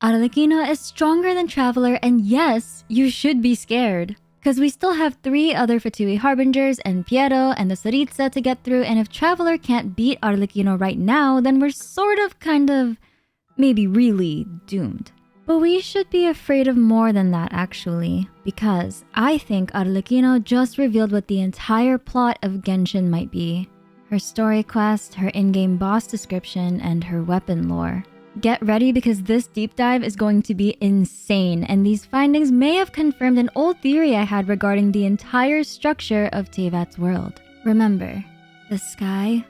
Arlecchino is stronger than Traveler, and yes, you should be scared. Because we still have 3 other Fatui Harbingers and Piero and the Saritsa to get through, and if Traveler can't beat Arlecchino right now, then we're sort of, maybe really doomed. But we should be afraid of more than that actually, because I think Arlecchino just revealed what the entire plot of Genshin might be. Her story quest, her in-game boss description, and her weapon lore. Get ready because this deep dive is going to be insane, and these findings may have confirmed an old theory I had regarding the entire structure of Teyvat's world. Remember, the sky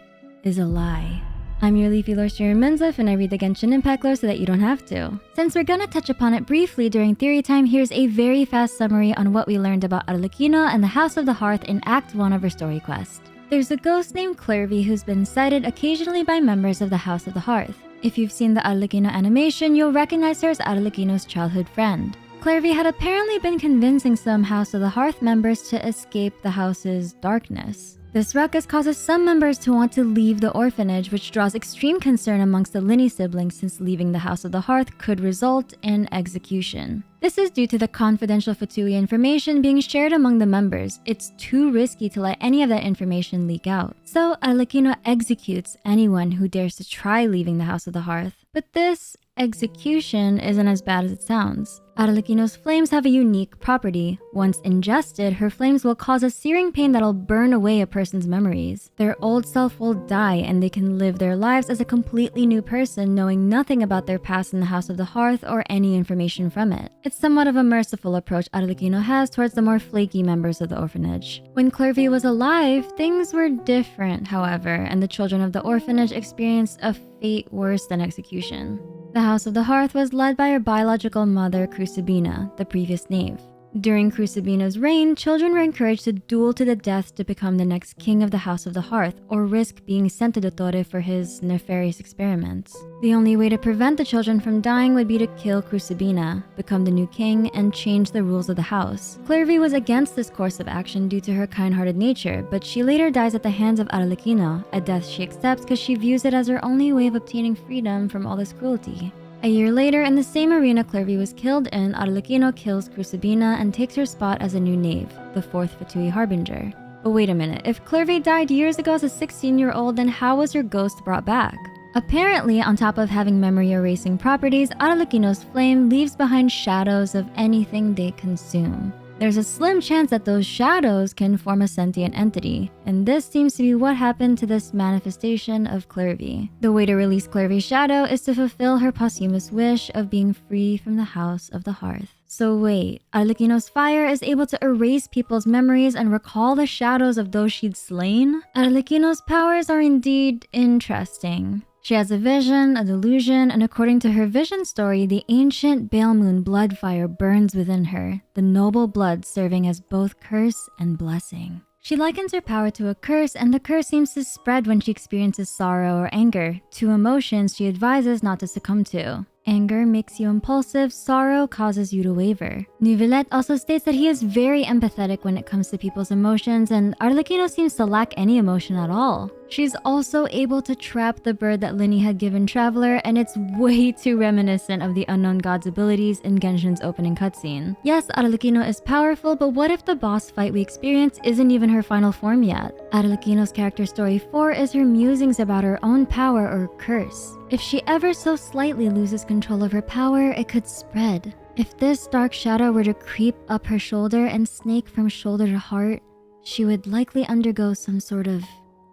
is a lie. I'm your Leafy Lore streamer Minsleif, and I read the Genshin Impact lore so that you don't have to. Since we're gonna touch upon it briefly during theory time, here's a very fast summary on what we learned about Arlecchino and the House of the Hearth in Act 1 of her story quest. There's a ghost named Clervy who's been sighted occasionally by members of the House of the Hearth. If you've seen the Arlecchino animation, you'll recognize her as Arlecchino's childhood friend. Clervy had apparently been convincing some House of the Hearth members to escape the house's darkness. This ruckus causes some members to want to leave the orphanage, which draws extreme concern amongst the Linny siblings since leaving the House of the Hearth could result in execution. This is due to the confidential Fatui information being shared among the members. It's too risky to let any of that information leak out. So Arlecchino executes anyone who dares to try leaving the House of the Hearth. But this execution isn't as bad as it sounds. Arlecchino's flames have a unique property. Once ingested, her flames will cause a searing pain that'll burn away a person's memories. Their old self will die and they can live their lives as a completely new person, knowing nothing about their past in the House of the Hearth or any information from it. It's somewhat of a merciful approach Arlecchino has towards the more flaky members of the orphanage. When Clervy was alive, things were different, however, and the children of the orphanage experienced a fate worse than execution. The House of the Hearth was led by her biological mother, Crucibina, the previous knave. During Crucibina's reign, children were encouraged to duel to the death to become the next king of the House of the Hearth, or risk being sent to Dottore for his nefarious experiments. The only way to prevent the children from dying would be to kill Crucibina, become the new king, and change the rules of the house. Clervy was against this course of action due to her kind-hearted nature, but she later dies at the hands of Arlecchino, a death she accepts because she views it as her only way of obtaining freedom from all this cruelty. A year later, in the same arena Clervy was killed in, Arlecchino kills Crucibina and takes her spot as a new knave, the 4th Fatui Harbinger. But wait a minute, if Clervy died years ago as a 16-year-old, then how was her ghost brought back? Apparently, on top of having memory-erasing properties, Arlecchino's flame leaves behind shadows of anything they consume. There's a slim chance that those shadows can form a sentient entity, and this seems to be what happened to this manifestation of Clervy. The way to release Clervy's shadow is to fulfill her posthumous wish of being free from the House of the Hearth. So wait, Arlecchino's fire is able to erase people's memories and recall the shadows of those she'd slain? Arlecchino's powers are indeed interesting. She has a vision, a delusion, and according to her vision story, the ancient Bale Moon blood fire burns within her, the noble blood serving as both curse and blessing. She likens her power to a curse, and the curse seems to spread when she experiences sorrow or anger, 2 emotions she advises not to succumb to. Anger makes you impulsive, sorrow causes you to waver. Neuvillette also states that he is very empathetic when it comes to people's emotions, and Arlecchino seems to lack any emotion at all. She's also able to trap the bird that Linny had given Traveler, and it's way too reminiscent of the Unknown God's abilities in Genshin's opening cutscene. Yes, Arlecchino is powerful, but what if the boss fight we experience isn't even her final form yet? Arlecchino's character story 4 is her musings about her own power or curse. If she ever so slightly loses control of her power, it could spread. If this dark shadow were to creep up her shoulder and snake from shoulder to heart, she would likely undergo some sort of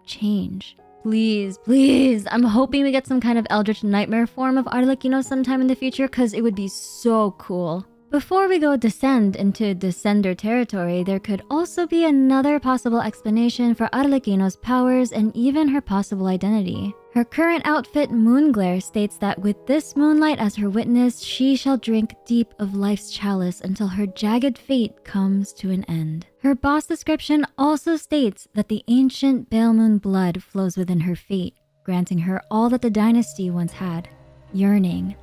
change. Please, please, I'm hoping we get some kind of eldritch nightmare form of Arlecchino sometime in the future, because it would be so cool. Before we go descend into Descender territory, there could also be another possible explanation for Arlecchino's powers and even her possible identity. Her current outfit, Moonglare, states that with this moonlight as her witness, she shall drink deep of life's chalice until her jagged fate comes to an end. Her boss description also states that the ancient Bale Moon blood flows within her fate, granting her all that the dynasty once had: yearning,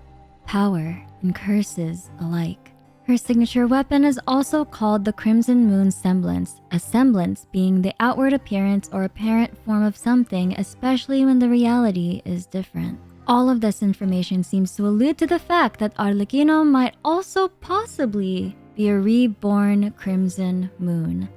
power, and curses alike. Her signature weapon is also called the Crimson Moon Semblance, a semblance being the outward appearance or apparent form of something, especially when the reality is different. All of this information seems to allude to the fact that Arlecchino might also possibly be a reborn Crimson Moon,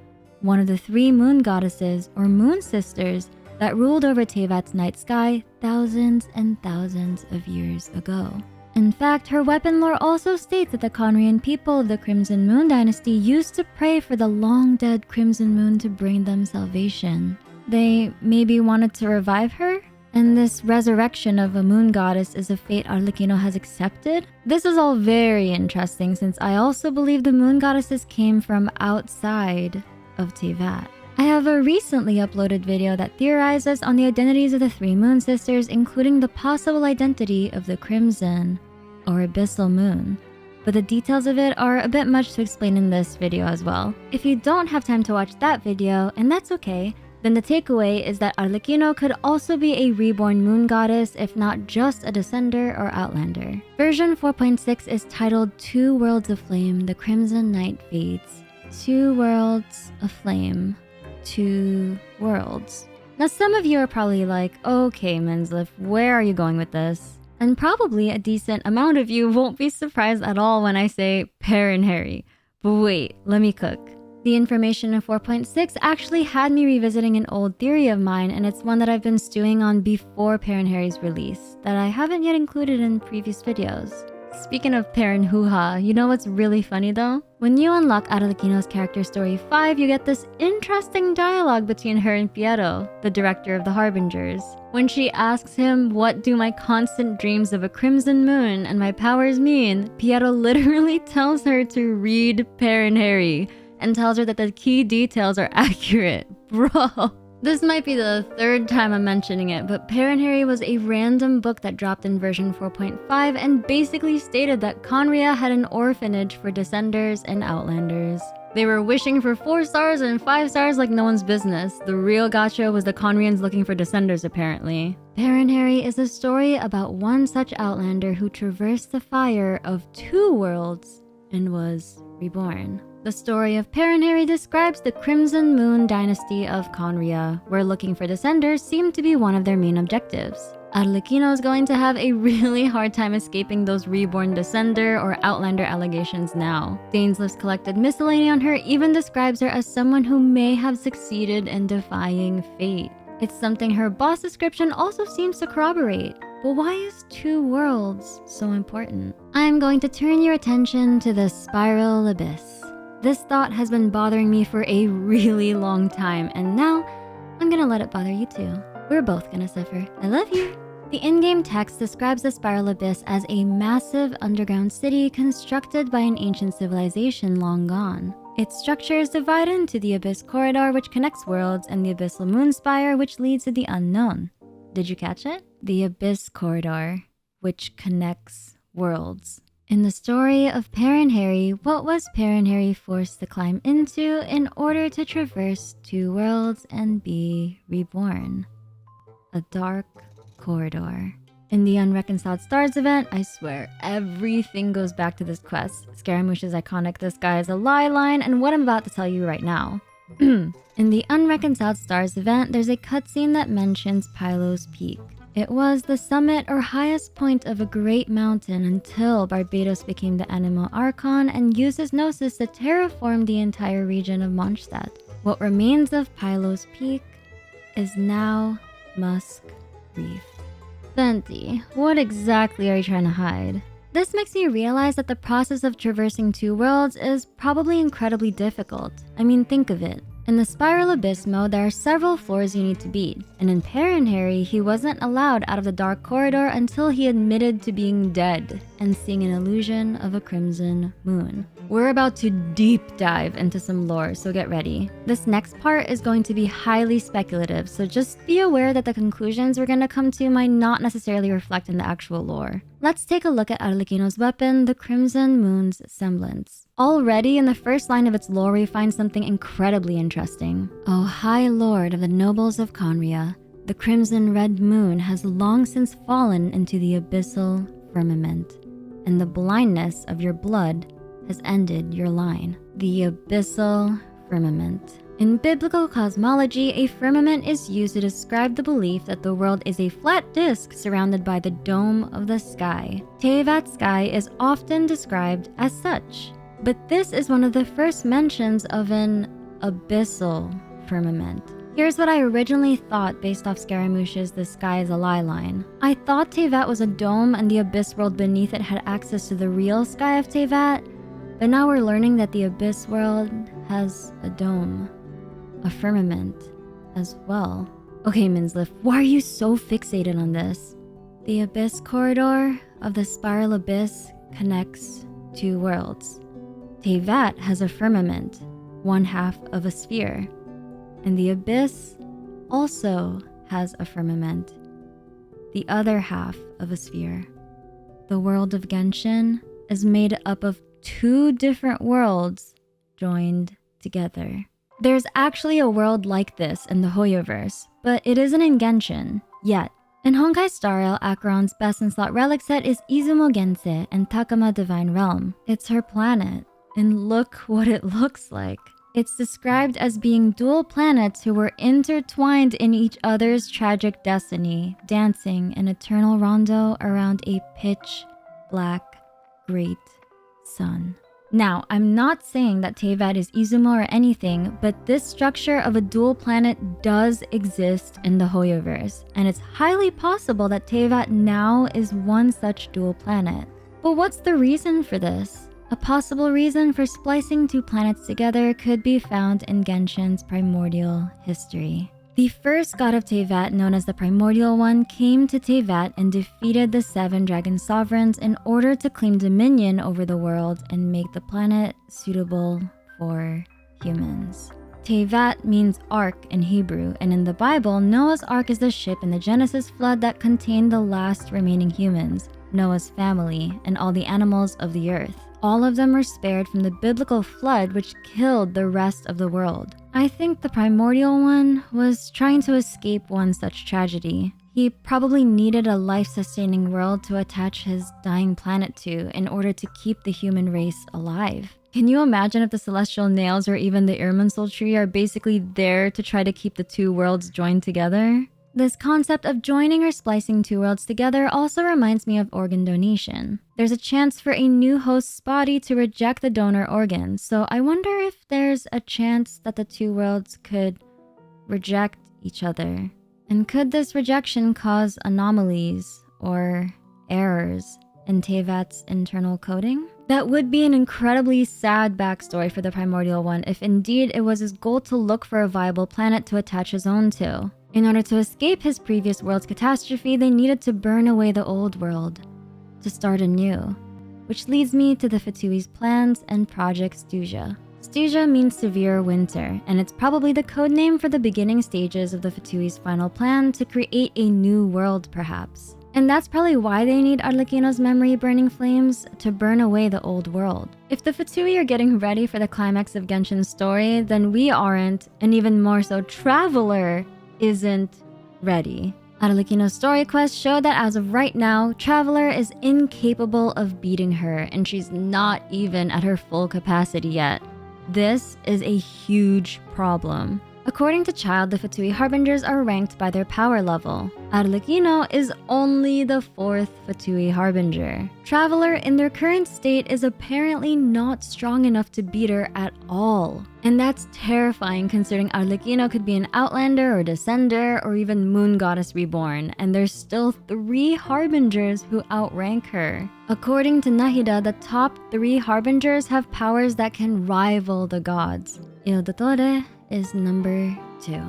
one of the 3 moon goddesses or moon sisters that ruled over Teyvat's night sky thousands and thousands of years ago. In fact, her weapon lore also states that the Conrian people of the Crimson Moon dynasty used to pray for the long-dead Crimson Moon to bring them salvation. They maybe wanted to revive her? And this resurrection of a moon goddess is a fate Arlecchino has accepted? This is all very interesting since I also believe the moon goddesses came from outside of Teyvat. I have a recently uploaded video that theorizes on the identities of the 3 moon sisters, including the possible identity of the Crimson or Abyssal Moon. But the details of it are a bit much to explain in this video as well. If you don't have time to watch that video, and that's okay, then the takeaway is that Arlecchino could also be a reborn moon goddess, if not just a descender or outlander. Version 4.6 is titled 2 Worlds of Flame, the Crimson Night Fades. 2 Worlds of Flame. 2 worlds. Now some of you are probably like, okay Minsleif, where are you going with this? And probably a decent amount of you won't be surprised at all when I say Per and Harry. But wait, let me cook. The information in 4.6 actually had me revisiting an old theory of mine, and it's one that I've been stewing on before Per and Harry's release that I haven't yet included in previous videos. Speaking of Per and hoo-ha, you know what's really funny though? When you unlock Arlecchino's character story 5, you get this interesting dialogue between her and Piero, the director of the Harbingers. When she asks him, "What do my constant dreams of a crimson moon and my powers mean?" Piero literally tells her to read Per and Harry and tells her that the key details are accurate. Bro. This might be the 3rd time I'm mentioning it, but Per and Harry was a random book that dropped in version 4.5 and basically stated that Conria had an orphanage for descenders and outlanders. They were wishing for 4 stars and 5 stars like no one's business. The real gotcha was the Conrians looking for descenders apparently. Per and Harry is a story about one such outlander who traversed the fire of 2 worlds and was reborn. The story of Per and Harry describes the Crimson Moon dynasty of Conria, where looking for descenders seemed to be one of their main objectives. Arlecchino is going to have a really hard time escaping those reborn descender or outlander allegations now. Dainsleif's collected miscellany on her even describes her as someone who may have succeeded in defying fate. It's something her boss description also seems to corroborate. But why is 2 worlds so important? I'm going to turn your attention to the Spiral Abyss. This thought has been bothering me for a really long time, and now I'm gonna let it bother you too. We're both gonna suffer. I love you. The in-game text describes the Spiral Abyss as a massive underground city constructed by an ancient civilization long gone. Its structure is divided into the Abyss Corridor, which connects worlds, and the Abyssal Moon Spire, which leads to the unknown. Did you catch it? The Abyss Corridor, which connects worlds. In the story of Per and Harry, what was Per and Harry forced to climb into in order to traverse 2 worlds and be reborn? A dark corridor. In the Unreconciled Stars event, I swear, everything goes back to this quest. Scaramouche's iconic "this guy is a lie" line, and what I'm about to tell you right now. In the Unreconciled Stars event, there's a cutscene that mentions Pylos Peak. It was the summit or highest point of a great mountain until Barbados became the Anemo Archon and uses Gnosis to terraform the entire region of Mondstadt. What remains of Pylos Peak is now Musk Reef. Venti, what exactly are you trying to hide? This makes me realize that the process of traversing 2 worlds is probably incredibly difficult. I mean, think of it. In the Spiral Abyss mode, there are several floors you need to beat, and in Per and Harry, he wasn't allowed out of the Dark Corridor until he admitted to being dead and seeing an illusion of a crimson moon. We're about to deep dive into some lore, so get ready. This next part is going to be highly speculative, so just be aware that the conclusions we're gonna come to might not necessarily reflect in the actual lore. Let's take a look at Arlecchino's weapon, the Crimson Moon's Semblance. Already in the first line of its lore, we find something incredibly interesting. O High Lord of the nobles of Conria, the Crimson Red Moon has long since fallen into the abyssal firmament, and the blindness of your blood has ended your line. The abyssal firmament. In biblical cosmology, a firmament is used to describe the belief that the world is a flat disk surrounded by the dome of the sky. Teyvat's sky is often described as such, but this is one of the first mentions of an abyssal firmament. Here's what I originally thought based off Scaramouche's "the sky is a lie" line. I thought Teyvat was a dome and the abyss world beneath it had access to the real sky of Teyvat, but now we're learning that the abyss world has a dome, a firmament, as well. Okay, Minsleif, why are you so fixated on this? The abyss corridor of the spiral abyss connects two worlds. Teyvat has a firmament, one half of a sphere, and the abyss also has a firmament, the other half of a sphere. The world of Genshin is made up of two different worlds joined together. There's actually a world like this in the Hoyoverse, but it isn't in Genshin yet. In Honkai Star Rail, Acheron's best in slot relic set is Izumo Gense and Takama Divine Realm. It's her planet, and look what it looks like. It's described as being dual planets who were intertwined in each other's tragic destiny, dancing an eternal rondo around a pitch black great sun. Now, I'm not saying that Teyvat is Izumo or anything, but this structure of a dual planet does exist in the Hoyoverse, and it's highly possible that Teyvat now is one such dual planet. But what's the reason for this? A possible reason for splicing two planets together could be found in Genshin's primordial history. The first god of Teyvat, known as the Primordial One, came to Teyvat and defeated the 7 dragon sovereigns in order to claim dominion over the world and make the planet suitable for humans. Teyvat means ark in Hebrew, and in the Bible, Noah's Ark is the ship in the Genesis flood that contained the last remaining humans, Noah's family, and all the animals of the earth. All of them were spared from the biblical flood which killed the rest of the world. I think the Primordial One was trying to escape one such tragedy. He probably needed a life-sustaining world to attach his dying planet to in order to keep the human race alive. Can you imagine if the Celestial Nails or even the Irminsul tree are basically there to try to keep the two worlds joined together? This concept of joining or splicing two worlds together also reminds me of organ donation. There's a chance for a new host's body to reject the donor organ, so I wonder if there's a chance that the two worlds could reject each other. And could this rejection cause anomalies or errors in Teyvat's internal coding? That would be an incredibly sad backstory for the Primordial One if indeed it was his goal to look for a viable planet to attach his own to. In order to escape his previous world's catastrophe, they needed to burn away the old world to start anew, which leads me to the Fatui's plans and Project Stuja. Stuja means severe winter, and it's probably the codename for the beginning stages of the Fatui's final plan to create a new world, perhaps. And that's probably why they need Arlecchino's memory burning flames to burn away the old world. If the Fatui are getting ready for the climax of Genshin's story, then we aren't, and even more so, Traveler isn't ready. Arlecchino's story quest showed that as of right now, Traveler is incapable of beating her, and she's not even at her full capacity yet. This is a huge problem. According to Child, the Fatui Harbingers are ranked by their power level. Arlecchino is only the 4th Fatui Harbinger. Traveler, in their current state, is apparently not strong enough to beat her at all. And that's terrifying considering Arlecchino could be an Outlander or Descender or even Moon Goddess Reborn, and there's still 3 Harbingers who outrank her. According to Nahida, the top 3 Harbingers have powers that can rival the gods. Dottore is number 2.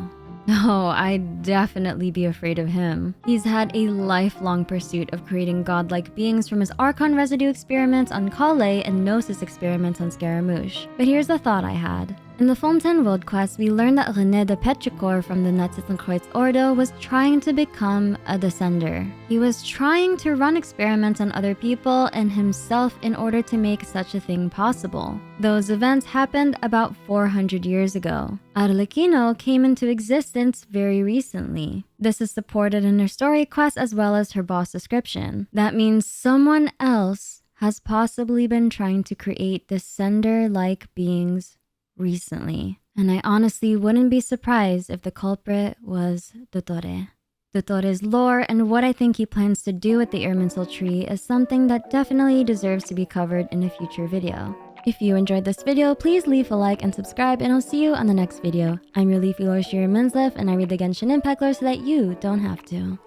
Oh, I'd definitely be afraid of him. He's had a lifelong pursuit of creating godlike beings from his Archon residue experiments on Kale and Gnosis experiments on Scaramouche. But here's the thought I had. In the Fontaine World Quest, we learned that René de Petrichor from the Nazistenkreuz Ordo was trying to become a Descender. He was trying to run experiments on other people and himself in order to make such a thing possible. Those events happened about 400 years ago. Arlecchino came into existence very recently. This is supported in her story quest as well as her boss description. That means someone else has possibly been trying to create Descender-like beings recently. And I honestly wouldn't be surprised if the culprit was Dottore. Dottore's lore and what I think he plans to do with the Irminsul tree is something that definitely deserves to be covered in a future video. If you enjoyed this video, please leave a like and subscribe, and I'll see you on the next video. I'm your Leafy Lore Minsleif, and I read the Genshin Impact lore so that you don't have to.